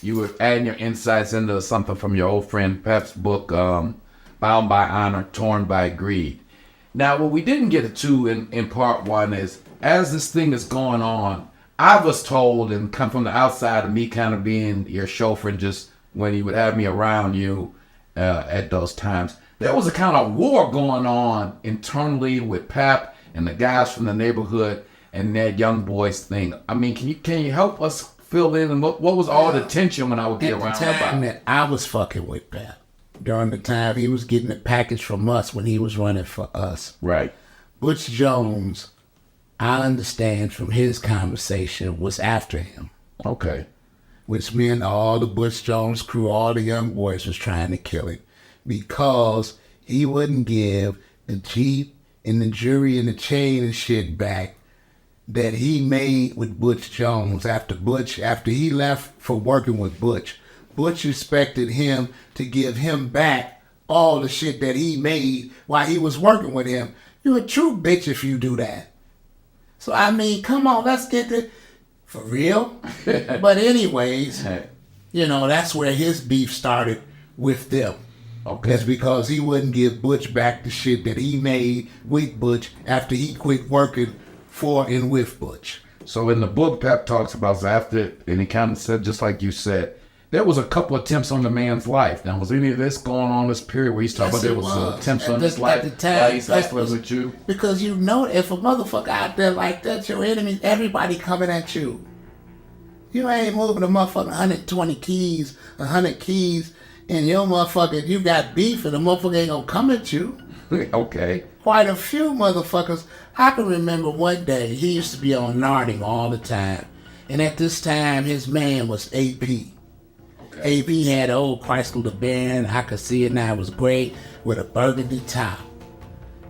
You were adding your insights into something from your old friend Pep's book, Bound by Honor, Torn by Greed. Now, what we didn't get to in part one is, as this thing is going on, I was told, and come from the outside of me kind of being your chauffeur just when you would have me around you at those times, there was a kind of war going on internally with Pep and the guys from the neighborhood and that young boys thing. I mean, can you help us fill in, and what was all the tension when I would get around? At the time that I was fucking with Pep, during the time he was getting a package from us when he was running for us. Right. Butch Jones, I understand from his conversation, was after him. Okay. Which meant all the Butch Jones crew, all the young boys was trying to kill him because he wouldn't give the Jeep and the jury and the chain and shit back that he made with Butch Jones after he left for working with Butch. Butch expected him to give him back all the shit that he made while he was working with him. You a true bitch if you do that. So I mean, come on, let's get it for real. But anyways, that's where his beef started with them. Okay. That's because he wouldn't give Butch back the shit that he made with Butch after he quit working for and with Butch. So in the book, Pep talks about after, and he kind of said, just like you said, there was a couple attempts on the man's life. Now, was any of this going on this period where he's talking about there was attempts on his life? At the time, he's hustling with you? Because you know, if a motherfucker out there like that, your enemy, everybody coming at you. You ain't moving a motherfucking 120 keys, 100 keys, and your motherfucker, you got beef and the motherfucker ain't gonna come at you. Okay. Quite a few motherfuckers. I can remember one day, he used to be on Narding all the time. And at this time, his man was AP. Okay. AP had an old Chrysler LeBaron, I could see it now, it was great, with a burgundy top.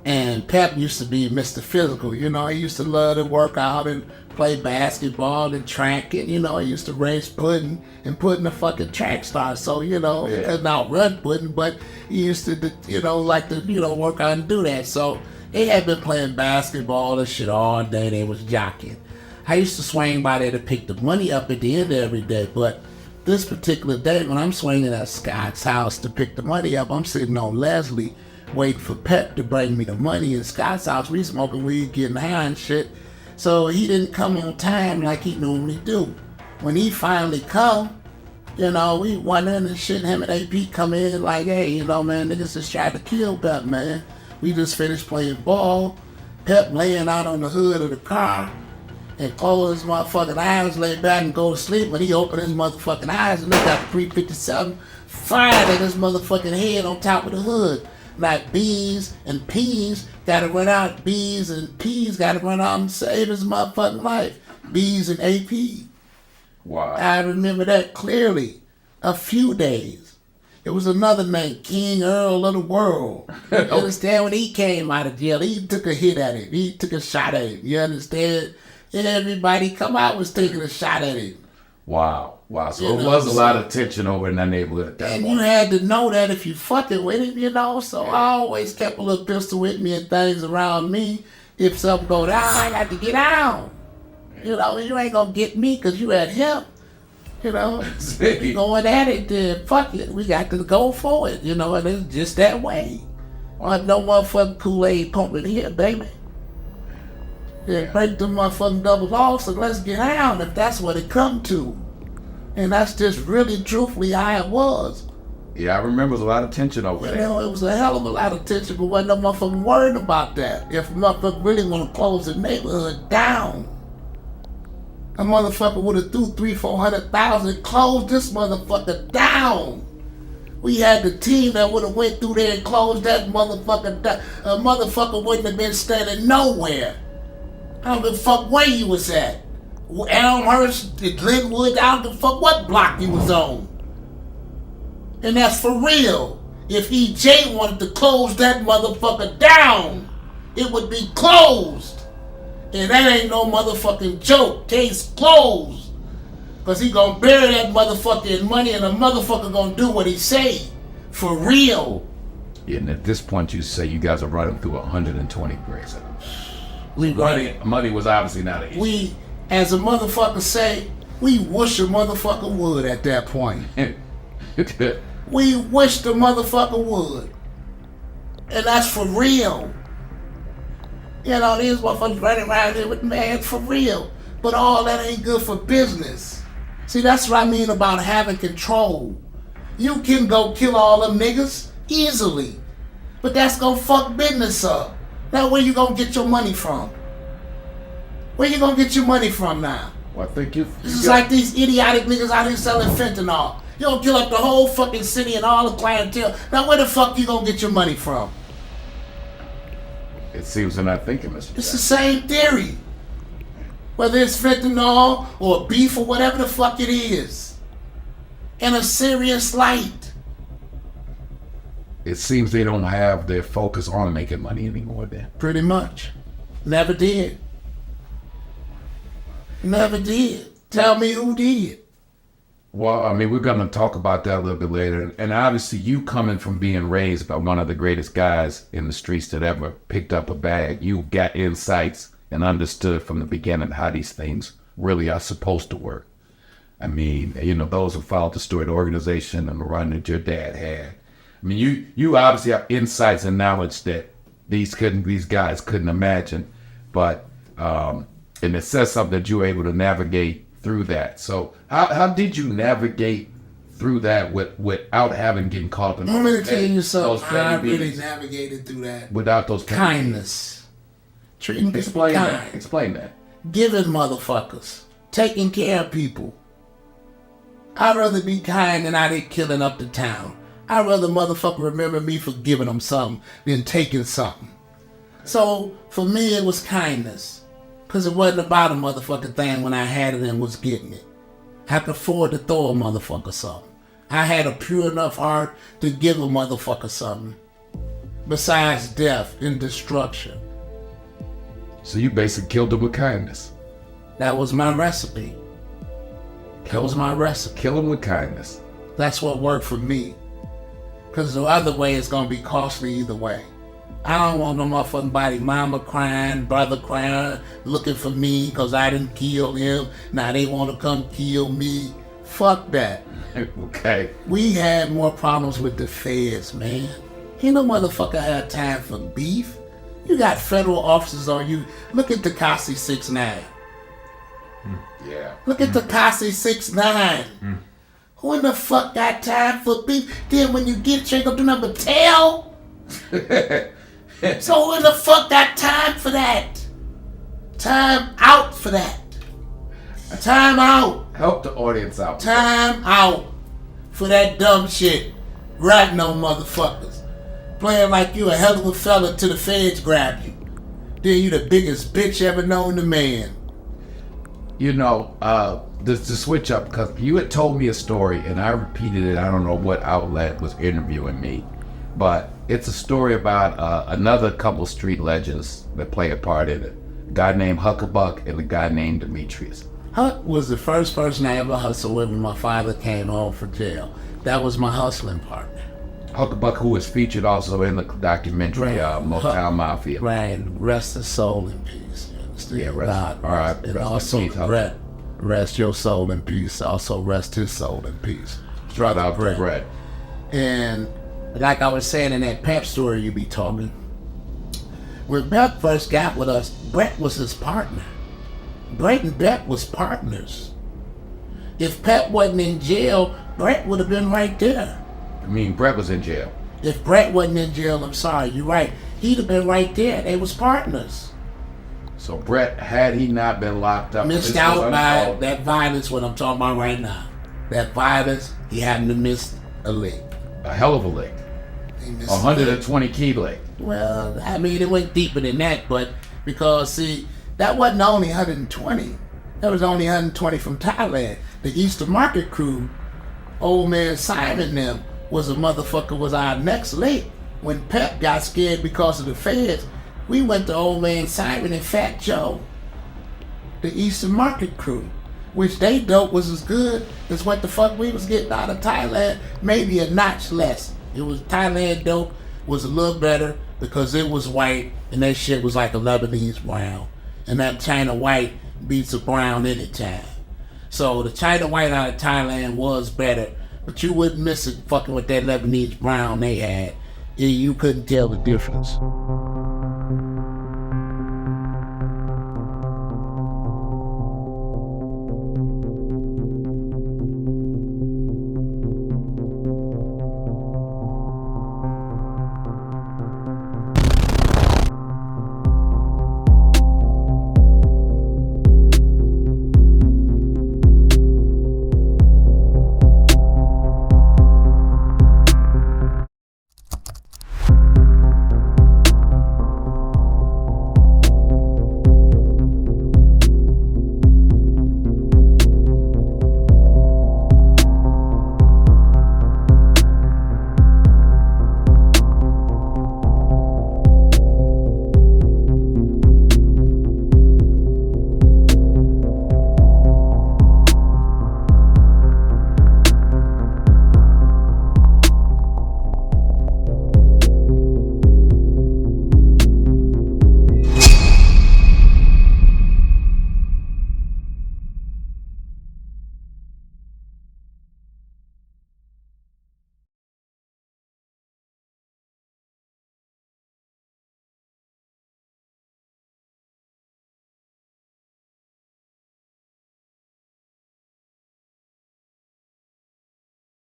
And Pep used to be Mr. Physical, he used to love to work out and play basketball and track it, he used to race pudding and put in the fucking track star. So, he couldn't outrun pudding, but he used to, like to, work out and do that. So they had been playing basketball and shit all day, they was jockeying. I used to swing by there to pick the money up at the end of every day, but this particular day when I'm swinging at Scott's house to pick the money up, I'm sitting on Leslie waiting for Pep to bring me the money in Scott's house. We smoking weed, getting high and shit. So he didn't come on time like he normally do. When he finally come, we went in and shit, him and AP come in like, hey, man, niggas just tried to kill Pep, man. We just finished playing ball. Pep laying out on the hood of the car and close his motherfucking eyes, lay back and go to sleep. When he opened his motherfucking eyes and looked at 357, fired at his motherfucking head on top of the hood. Like B's and P's gotta run out. B's and P's gotta run out and save his motherfucking life. B's and AP. Wow. I remember that clearly. A few days. It was another man, King Earl of the World. You understand? When he came out of jail, he took a hit at him. He took a shot at him. You understand? Everybody come out was taking a shot at him. Wow. So it was a lot of tension over in that neighborhood at that point. And you had to know that if you fucking with him, so I always kept a little pistol with me and things around me. If something go down, I got to get out. You ain't gonna get me because you had him. Going at it, then fuck it. We got to go for it, and it's just that way. I have no motherfucking Kool-Aid pumping here, baby. Yeah, break them motherfucking doubles off, so let's get out if that's what it come to. And that's just really truthfully how it was. Yeah, I remember there was a lot of tension over there. It was a hell of a lot of tension, but wasn't no motherfucking worried about that. If a motherfucker really want to close the neighborhood down, a motherfucker would have threw 300,000-400,000 closed this motherfucker down. We had the team that would have went through there and closed that motherfucker down. A motherfucker wouldn't have been standing nowhere. I don't give a fuck where you was at. Elmhurst, Glenwood, I don't give a fuck what block you was on. And that's for real. If EJ wanted to close that motherfucker down, it would be closed. And that ain't no motherfucking joke. Case closed. Because he gonna bury that motherfucker in money and the motherfucker gonna do what he say. For real. Yeah, and at this point you say you guys are running through 120 bricks. Money was obviously not an issue. We, as a motherfucker say, we wish a motherfucker would at that point. We wish the motherfucker would. And that's for real. You know, these motherfuckers running around here with man for real. But all that ain't good for business. See, that's what I mean about having control. You can go kill all them niggas easily. But that's gonna fuck business up. Now where you gonna get your money from? Where you gonna get your money from now? Well, I think This is like these idiotic niggas out here selling fentanyl. You gonna kill up the whole fucking city and all the clientele. Now where the fuck you gonna get your money from? It seems they're not thinking, Mr. It's the same theory. Whether it's fentanyl or beef or whatever the fuck it is. In a serious light. It seems they don't have their focus on making money anymore then. Pretty much. Never did. Never did. Tell me who did. Well, I mean, we're going to talk about that a little bit later. And obviously, you coming from being raised by one of the greatest guys in the streets that ever picked up a bag, you got insights and understood from the beginning how these things really are supposed to work. I mean, you know, those who followed the story, the organization and the run that your dad had. I mean, you obviously have insights and knowledge that these guys couldn't imagine. But, and it says something that you were able to navigate through that. So how did you navigate through that without getting caught in I'm going to tell you something. I really beatings? navigated through that. Without those kindness. Treating people Explain kind. that. Explain that. Giving motherfuckers. Taking care of people. I'd rather be kind than out here killing up the town. I'd rather motherfucker remember me for giving them something than taking something. So for me it was kindness. Because it wasn't about a motherfucking thing when I had it and was getting it. I could afford to throw a motherfucker something. I had a pure enough heart to give a motherfucker something. Besides death and destruction. So you basically killed them with kindness. That was my recipe. That was my recipe. Kill them with kindness. That's what worked for me. Because the other way is going to be costly either way. I don't want no motherfucking body mama crying, brother crying, looking for me because I didn't kill him. Now they want to come kill me. Fuck that. Okay. We had more problems with the feds, man. Ain't no motherfucker had time for beef. You got federal officers on you. Look at Tekashi 6ix9ine. Yeah. Look at Tekashi 6ix9ine. Who in the fuck got time for beef? Then when you get it, you ain't gonna do nothing but tell? So who in the fuck got time for that? Time out for that. Time out. Help the audience out. Time out for that dumb shit. Ratting on motherfuckers. Playing like you a hell of a fella till the feds grab you. Then you the biggest bitch ever known to man. You know, to switch up, because you had told me a story and I repeated it. I don't know what outlet was interviewing me, but it's a story about another couple street legends that play a part in it. A guy named Huckabuck and a guy named Demetrius. Huck was the first person I ever hustled with when my father came home from jail. That was my hustling partner. Huckabuck, who is featured also in the documentary Motown Mafia. Right, rest his soul in peace. Yeah, rest. All right. And also, rest your soul in peace. Also, rest his soul in peace. Shout out to Brett. And like I was saying in that Pep story you be talking, when Pep first got with us, Brett was his partner. Brett and Pep was partners. If Pep wasn't in jail, Brett would have been right there. I mean, Brett was in jail. If Brett wasn't in jail, I'm sorry, you're right. He'd have been right there. They was partners. So Brett, had he not been locked up, Missed out by that violence, what I'm talking about right now. That violence, he hadn't have missed a lick. A hell of a lick. 120 key lick. Well, I mean, it went deeper than that, but because, see, that wasn't only 120. That was only 120 from Thailand. The Eastern Market crew, old man Simon and them, was our next link. When Pep got scared because of the feds, we went to Old Man Simon and Fat Joe, the Eastern Market crew, which they dope was as good as what the fuck we was getting out of Thailand, maybe a notch less. It was Thailand dope was a little better because it was white and that shit was like a Lebanese brown. And that China white beats a brown anytime. So the China white out of Thailand was better, but you wouldn't miss it fucking with that Lebanese brown they had. You couldn't tell the difference.